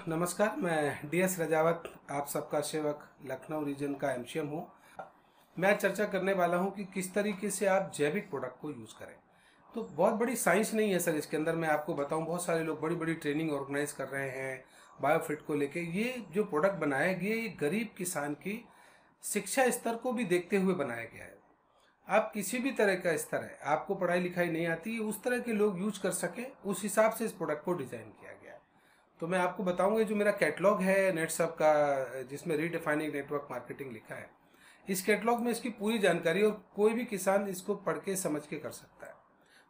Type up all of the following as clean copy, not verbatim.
नमस्कार। मैं डीएस रजावत, आप सबका सेवक, लखनऊ रीजन का एमसीएम हूँ। मैं चर्चा करने वाला हूँ कि किस तरीके से आप जैविक प्रोडक्ट को यूज़ करें। तो बहुत बड़ी साइंस नहीं है सर इसके अंदर। मैं आपको बताऊँ, बहुत सारे लोग बड़ी बड़ी ट्रेनिंग ऑर्गेनाइज कर रहे हैं बायोफिट को लेके। ये जो प्रोडक्ट बनाया गया ये गरीब किसान की शिक्षा स्तर को भी देखते हुए बनाया गया है। आप किसी भी तरह का स्तर है, आपको पढ़ाई लिखाई नहीं आती, उस तरह के लोग यूज कर सकें, उस हिसाब से इस प्रोडक्ट को डिज़ाइन किया गया है। तो मैं आपको बताऊंगा, जो मेरा कैटलॉग है नेटसब का, जिसमें रीडिफाइनिंग नेटवर्क मार्केटिंग लिखा है, इस कैटलॉग में इसकी पूरी जानकारी, और कोई भी किसान इसको पढ़ के समझ के कर सकता है।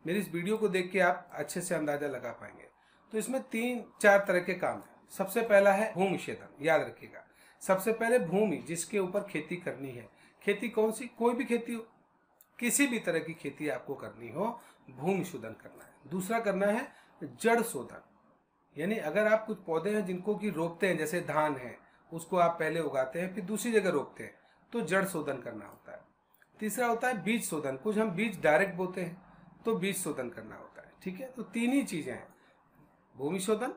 मेरी इस वीडियो को देख के आप अच्छे से अंदाजा लगा पाएंगे। तो इसमें 3-4 तरह के काम हैं। सबसे पहला है भूमि क्षेत्र। याद रखिएगा, सबसे पहले भूमि जिसके ऊपर खेती करनी है। खेती कौन सी? कोई भी खेती हो, किसी भी तरह की खेती आपको करनी हो, भूमि शोधन करना है। दूसरा करना है जड़ शोधन, यानी अगर आप कुछ पौधे हैं जिनको कि रोपते हैं, जैसे धान है, उसको आप पहले उगाते हैं फिर दूसरी जगह रोपते हैं, तो जड़ शोधन करना होता है। तीसरा होता है बीज शोधन, कुछ हम बीज डायरेक्ट बोते हैं तो बीज शोधन करना होता है। ठीक है, तो तीन ही चीजें हैं, भूमि शोधन,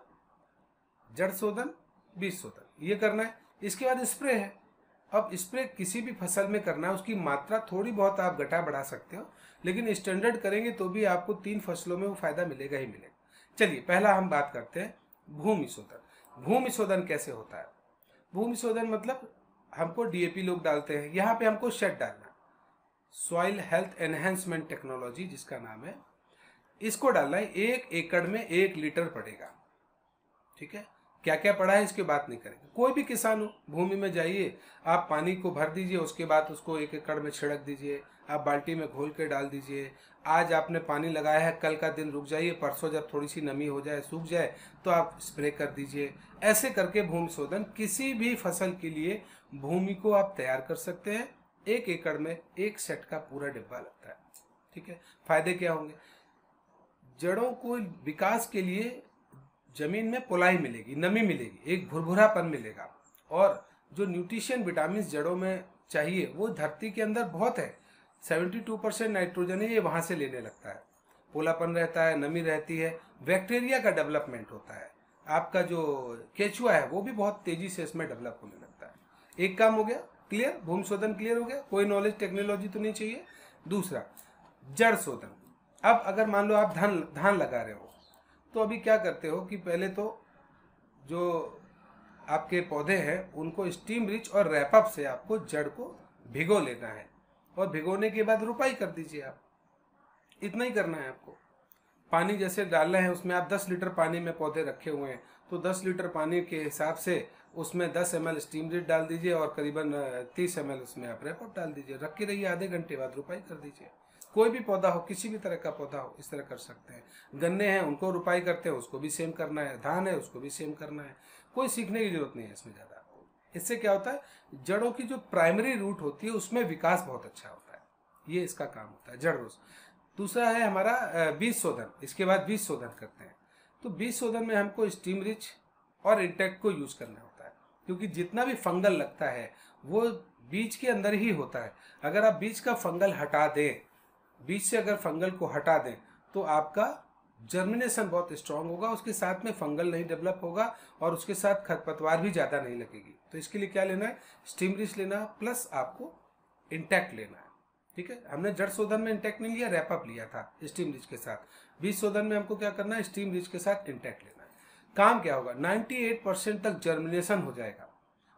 जड़ शोधन, बीज शोधन, ये करना है। इसके बाद स्प्रे है। अब स्प्रे किसी भी फसल में करना है, उसकी मात्रा थोड़ी बहुत आप घटा बढ़ा सकते हो, लेकिन स्टैंडर्ड करेंगे तो भी आपको 3 फसलों में वो फायदा मिलेगा ही मिलेगा। चलिए, पहला हम बात करते हैं भूमि शोधन। भूमि शोधन कैसे होता है? भूमि शोधन मतलब हमको डीएपी लोग डालते हैं, यहाँ पे हमको शेड डालना, सॉइल हेल्थ एनहेंसमेंट टेक्नोलॉजी जिसका नाम है, इसको डालना है। 1 एकड़ में 1 लीटर पड़ेगा। ठीक है, क्या क्या पड़ा है इसकी बात नहीं करेंगे। कोई भी किसान हो, भूमि में जाइए, आप पानी को भर दीजिए, उसके बाद उसको 1 एकड़ में छिड़क दीजिए, आप बाल्टी में घोल के डाल दीजिए। आज आपने पानी लगाया है, कल का दिन रुक जाइए, परसों जब थोड़ी सी नमी हो जाए, सूख जाए, तो आप स्प्रे कर दीजिए। ऐसे करके भूमि शोधन किसी भी फसल के लिए भूमि को आप तैयार कर सकते हैं। 1 एकड़ में 1 सेट का पूरा डिब्बा लगता है। ठीक है, फायदे क्या होंगे? जड़ों को विकास के लिए जमीन में पोलाई मिलेगी, नमी मिलेगी, एक भुरभुरापन मिलेगा, और जो न्यूट्रिशन विटामिन जड़ों में चाहिए वो धरती के अंदर बहुत है। 72% नाइट्रोजन है, ये वहां से लेने लगता है। पोलापन रहता है, नमी रहती है, बैक्टीरिया का डेवलपमेंट होता है, आपका जो केचुआ है वो भी बहुत तेजी से इसमें डेवलप होने लगता है। एक काम हो गया क्लियर, भूमि शोधन क्लियर हो गया, कोई नॉलेज टेक्नोलॉजी तो नहीं चाहिए। दूसरा, जड़ शोधन। अब अगर मान लो आप धान लगा रहे हो, तो अभी क्या करते हो कि पहले तो जो आपके पौधे हैं उनको स्टीम रिच और रैपअप से आपको जड़ को भिगो लेना है, और भिगोने के बाद रुपाई कर दीजिए आप। इतना ही करना है आपको। पानी जैसे डालना है, उसमें आप 10 लीटर पानी में पौधे रखे हुए हैं, तो 10 लीटर पानी के हिसाब से उसमें 10 ml स्टीम रिच डाल दीजिए, और करीबन 30 ml उसमें आप रैपअप डाल दीजिए, रख के रहिए, आधे घंटे बाद रुपाई कर दीजिए। कोई भी पौधा हो, किसी भी तरह का पौधा हो, इस तरह कर सकते हैं। गन्ने हैं, उनको रुपाई करते हैं, उसको भी सेम करना है। धान है, उसको भी सेम करना है। कोई सीखने की जरूरत नहीं है इसमें ज़्यादा आपको। इससे क्या होता है, जड़ों की जो प्राइमरी रूट होती है उसमें विकास बहुत अच्छा होता है। ये इसका काम होता है, जड़ रोज। दूसरा है हमारा बीज शोधन। इसके बाद बीज शोधन करते हैं। तो बीज शोधन में हमको स्टीम रिच और इंटेक्ट को यूज करना होता है, क्योंकि जितना भी फंगल लगता है वो बीज के अंदर ही होता है। अगर आप बीज का फंगल हटा दें, बीज से अगर फंगल को हटा दें, तो आपका जर्मिनेशन बहुत स्ट्रांग होगा, उसके साथ में फंगल नहीं डेवलप होगा, और उसके साथ खरपतवार भी ज़्यादा नहीं लगेगी। तो इसके लिए क्या लेना है? स्टीम रिच लेना, प्लस आपको इंटैक्ट लेना है। ठीक है, हमने जड़ शोधन में इंटैक्ट नहीं लिया, रैपअप लिया था स्टीम रिच के साथ। बीज शोधन में हमको क्या करना है? स्टीम रिच के साथ इंटैक्ट लेना है। काम क्या होगा? 98% तक जर्मिनेशन हो जाएगा,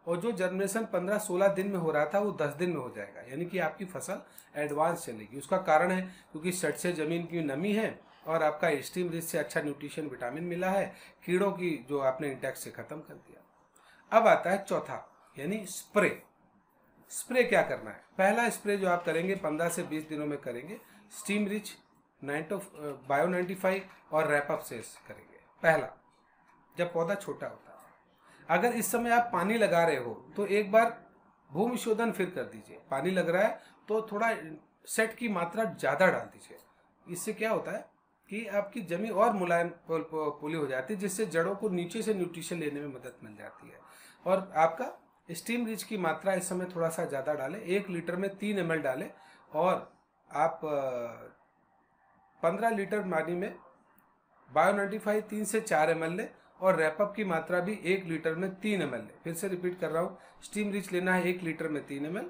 और जो जर्मिनेशन 15-16 दिन में हो रहा था वो 10 दिन में हो जाएगा, यानी कि आपकी फसल एडवांस चलेगी। उसका कारण है क्योंकि सट से जमीन की नमी है, और आपका स्टीम रिच से अच्छा न्यूट्रिशन विटामिन मिला है, कीड़ों की जो आपने इंटैक्ट से खत्म कर दिया। अब आता है चौथा, यानी स्प्रे। स्प्रे क्या करना है? पहला स्प्रे जो आप करेंगे 15 से 20 दिनों में करेंगे, स्टीम रिच, बायो 95 और रैपअप से करेंगे। पहला, जब पौधा छोटा होता है। अगर इस समय आप पानी लगा रहे हो तो एक बार भूमि शोधन फिर कर दीजिए। पानी लग रहा है तो थोड़ा सेट की मात्रा ज़्यादा डाल दीजिए। इससे क्या होता है कि आपकी जमीन और मुलायम पोली हो जाती है, जिससे जड़ों को नीचे से न्यूट्रिशन लेने में मदद मिल जाती है। और आपका स्टीम रिच की मात्रा इस समय थोड़ा सा ज़्यादा डालें, 1 लीटर में 3 ml डालें, और आप 15 लीटर पानी में बायो 95 3 से 4 ml लें, और रैपअप की मात्रा भी 1 लीटर में 3 ml है। फिर से रिपीट कर रहा हूँ, स्टीम रिच लेना है 1 लीटर में 3 ml,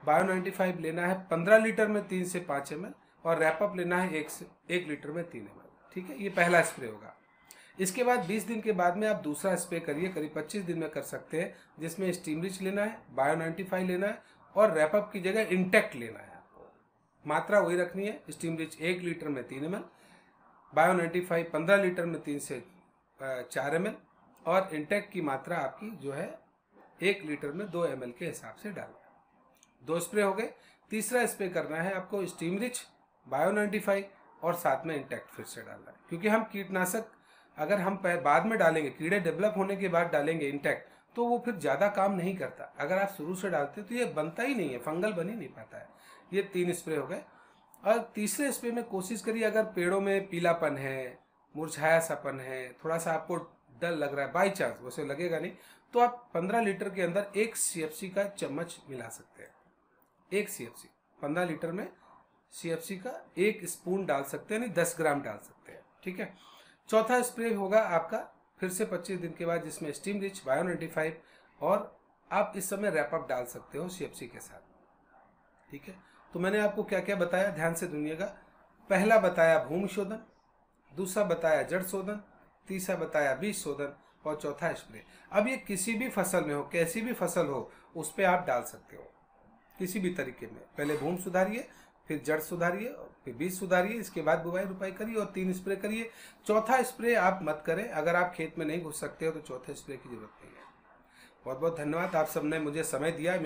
बायो 95 लेना है 15 लीटर में 3 से 5 ml और रैपअप लेना है 1 लीटर में 3 ml। ठीक है, ये पहला स्प्रे होगा। इसके बाद 20 दिन के बाद में आप दूसरा स्प्रे करिए, करीब 25 दिन में कर सकते हैं, जिसमें स्टीम रिच लेना है, बायो 95 लेना है और रैपअप की जगह इंटेक्ट लेना है। आपको मात्रा वही रखनी है, स्टीम रिच 1 लीटर में 3 ml, बायो 95 15 लीटर में 3 से 4 ml और इंटेक्ट की मात्रा आपकी जो है 1 लीटर में 2 ml के हिसाब से डालना है। 2 स्प्रे हो गए। तीसरा स्प्रे करना है आपको स्टीम रिच, बायो 95 और साथ में इंटेक्ट फिर से डालना है, क्योंकि हम कीटनाशक अगर हम बाद में डालेंगे, कीड़े डेवलप होने के बाद डालेंगे इंटेक्ट, तो वो फिर ज़्यादा काम नहीं करता। अगर आप शुरू से डालते तो ये बनता ही नहीं है, फंगल बन ही नहीं पाता है। ये 3 स्प्रे हो गए। और तीसरे स्प्रे में कोशिश करिए, अगर पेड़ों में पीलापन है, मुरझाया सापन है, थोड़ा सा आपको डर लग रहा है, बाई चांस, वैसे लगेगा नहीं, तो आप 15 लीटर के अंदर 1 CFC का चम्मच मिला सकते हैं। 1 CFC 15 लीटर में CFC का 1 स्पून डाल सकते हैं, नहीं 10 ग्राम डाल सकते हैं। ठीक है। चौथा स्प्रे होगा आपका फिर से 25 दिन के बाद, जिसमें स्टीम रिच, बायो 95 और आप इस समय रैपअप डाल सकते हो CFC के साथ। ठीक है। तो मैंने आपको क्या क्या बताया, ध्यान से सुनिएगा। पहला बताया भूमि शोधन, दूसरा बताया जड़ शोधन, तीसरा बताया बीज शोधन और चौथा स्प्रे। अब ये किसी भी फसल में हो, कैसी भी फसल हो, उस पर आप डाल सकते हो किसी भी तरीके में। पहले भूमि सुधारिए, फिर जड़ सुधारिए, फिर बीज सुधारिए, इसके बाद बुवाई रुपाई करिए और 3 स्प्रे करिए। चौथा स्प्रे आप मत करें, अगर आप खेत में नहीं घुस सकते हो तो चौथे स्प्रे की जरूरत नहीं है। बहुत बहुत धन्यवाद, आप सबने मुझे समय दिया।